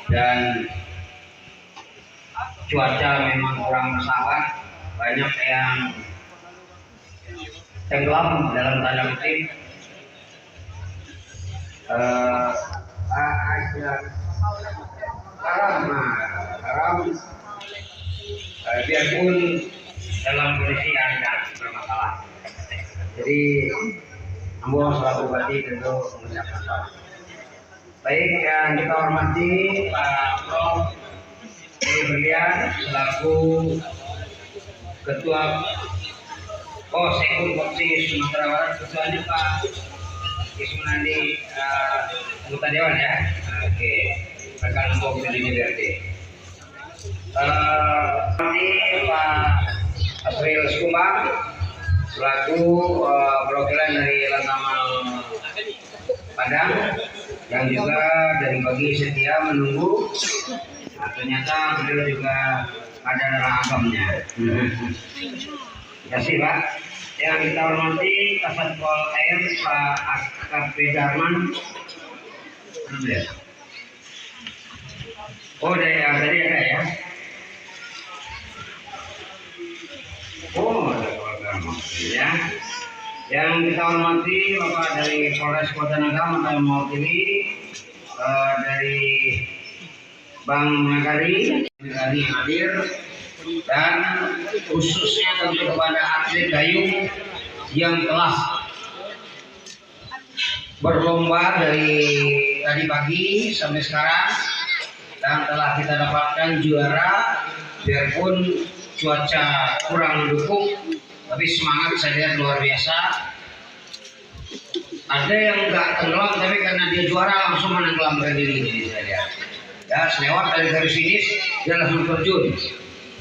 dan cuaca memang kurang bersahabat, banyak yang tenggelam dalam tanda kutip. Haram biarpun dalam kondisi yang tidak bermasalah. Jadi Ambo selaku bupati tentu mengucapkan selamat. Baik, yang kita hormati Pak Prof. Berlian selaku Ketua Sekun Kopsi Sumatera Barat, ketuanya Pak Ismunandi, anggota Dewan ya. Oke, rekan Ambo di DPRD. Pak April Sukumbang selaku perwakilan dari Lantamal Padang yang juga dari pagi setia menunggu. Nah, ternyata beliau juga ada dalam agamnya. Terima kasih Pak. Yang kita hormati Kasat Pol Air Pak AKP Darman. Oh, tadi ada ya. Oh, ada keluarga ya. Yang kita hormati Bapak dari Polres Kota Nagam yang mewakili dari Bang Nagari yang hadir, dan khususnya tentu kepada atlet dayung yang telah berlomba dari tadi pagi sampai sekarang dan telah kita dapatkan juara biarpun cuaca kurang mendukung, tapi semangat saya lihat luar biasa. Ada yang nggak tenggelam tapi karena dia juara langsung menenggelamkan diri, jadi saya lihat ya selewat dari garis finish dia langsung terjun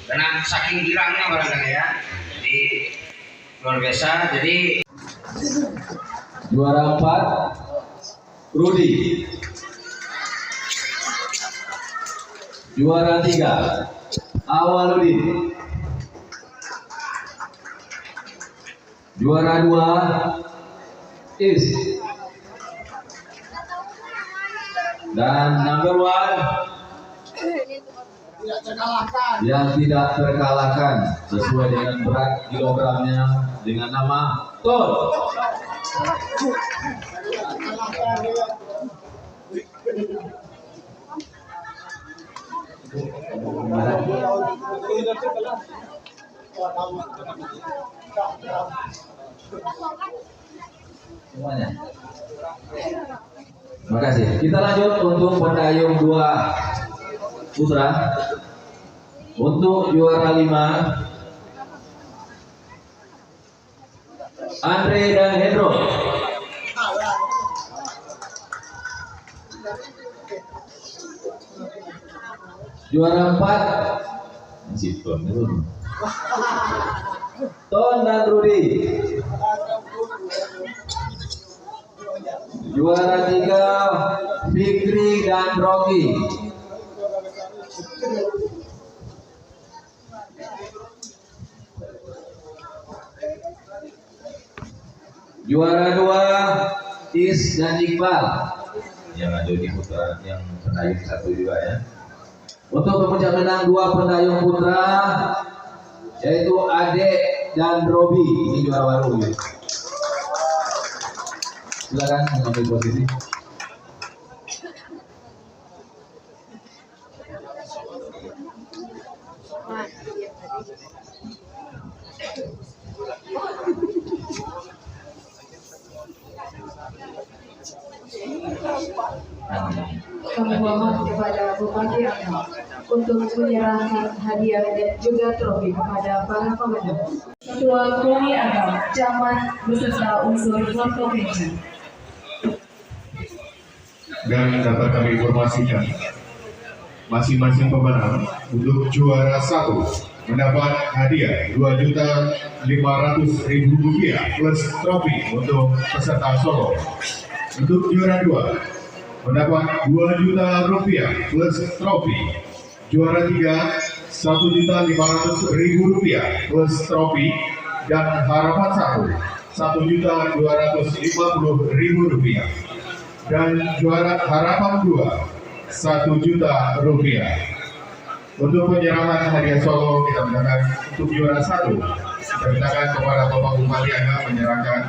karena saking girangnya barangkali ya. Jadi luar biasa. Jadi juara 4 Rudi, juara 3 Awaludin, juara 2 Is, dan number 1 yang tidak terkalahkan sesuai dengan berat kilogramnya dengan nama Ton. Semuanya. Terima kasih. Kita lanjut untuk pendayung 2 putra. Untuk juara 5 Andre dan Hendro. Juara 4 masih Ton dan Rudi. Juara 3 Fikri dan Rocky. Juara 2 Is dan Iqbal yang ada di putra yang pendayung 1 juga ya. Untuk pemuncak menang 2 pendayung putra yaitu Ade dan Robi, ini juara baru ya. Silakan mengambil posisi. Kami mohon kepada Bupati Agam untuk menyerahkan hadiah dan juga trofi kepada para pemenang. Ketua KONI Agam, Camat beserta unsur provinsi. Dan dapat kami informasikan masing-masing pemenang untuk juara 1 mendapat hadiah Rp2.500.000 plus trofi untuk peserta solo. Untuk juara 2 mendapat Rp2.000.000 plus trofi. Juara 3 Rp1.500.000 plus trofi, dan harapan 1 Rp1.250.000. Dan juara harapan 2 Rp1.000.000. Untuk penyerahan hadiah solo kita mintakan untuk juara 1. Kita mintakan kepada Bapak Bupati Agam menyerahkan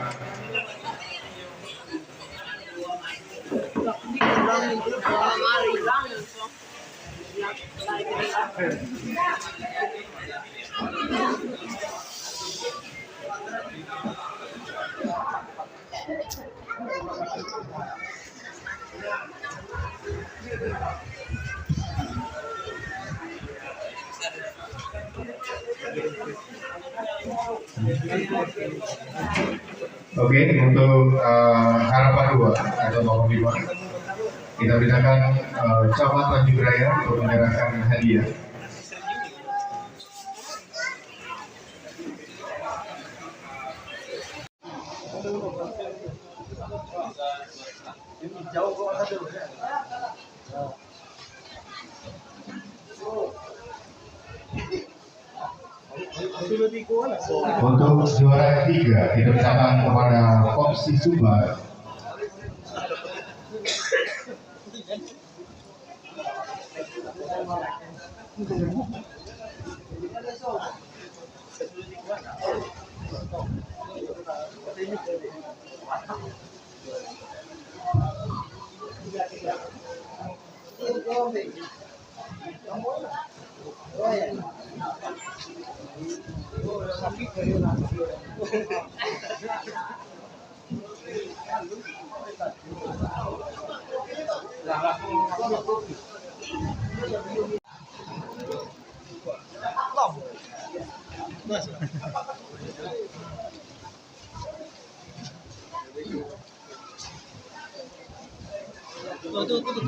Oke, untuk harapan 2 atau nomor 5 kita berikan Camat Tanjung Raya untuk menyerahkan hadiah. Untuk juara 3 kita berikan kepada Popsi Sumbar.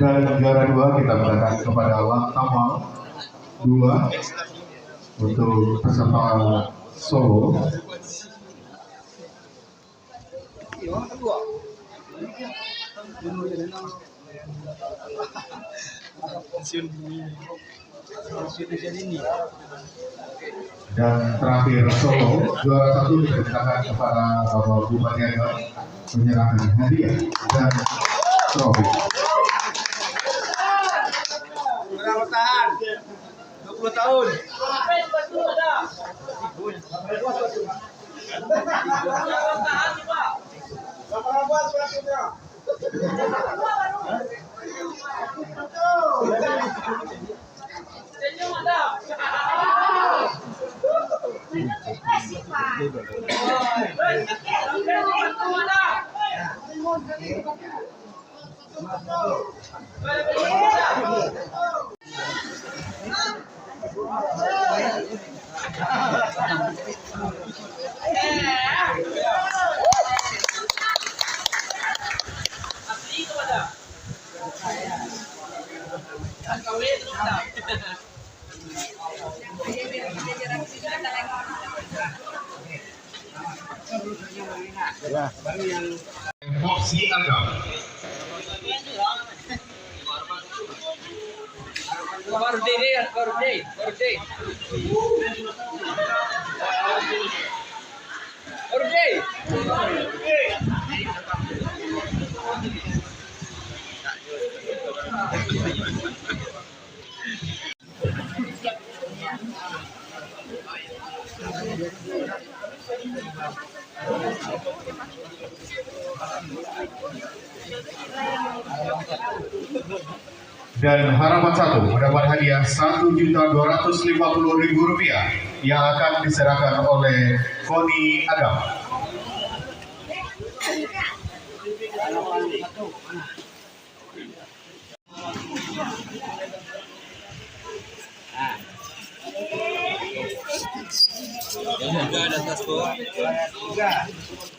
Dan juara 2 kita berikan kepada Lantamal 2 untuk peserta solo. Dan terakhir solo juara 1 kita berikan kepada Bapak Bupati Agam menyerahkan hadiah dan trofi. Berapa tahan? 20 tahun. Popsi Agam. Dan harapan 1 mendapat hadiah Rp1.250.000 yang akan diserahkan oleh Koni Agam.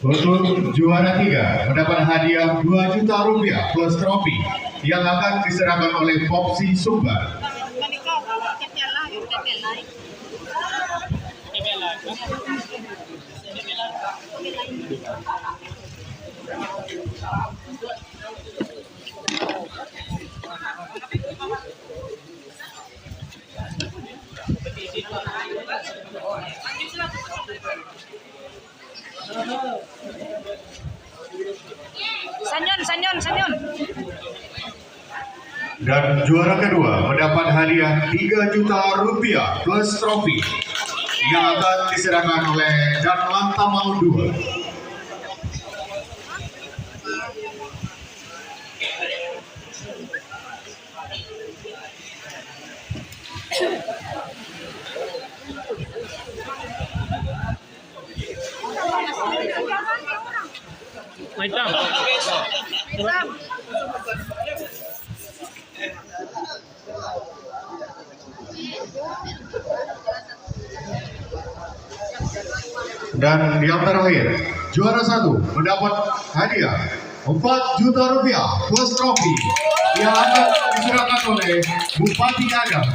Untuk juara 3 mendapat hadiah Rp2.000.000 plus trofi yang akan diserahkan oleh Popsi Sumbar. Sanyon. Dan juara kedua mendapat hadiah 3 juta rupiah plus trofi yang akan diserahkan oleh Dan Lantamal 2. Dan yang terakhir, juara 1 mendapat hadiah 4 juta rupiah plus trofi yang akan diserahkan oleh Bupati Agam.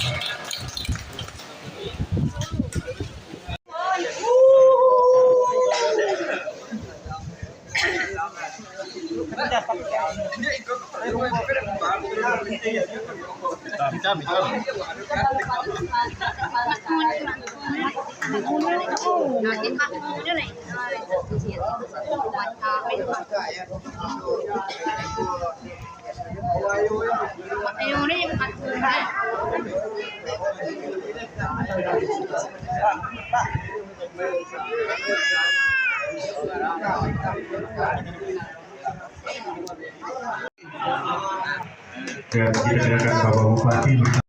Dan kita silakan Bapak Bupati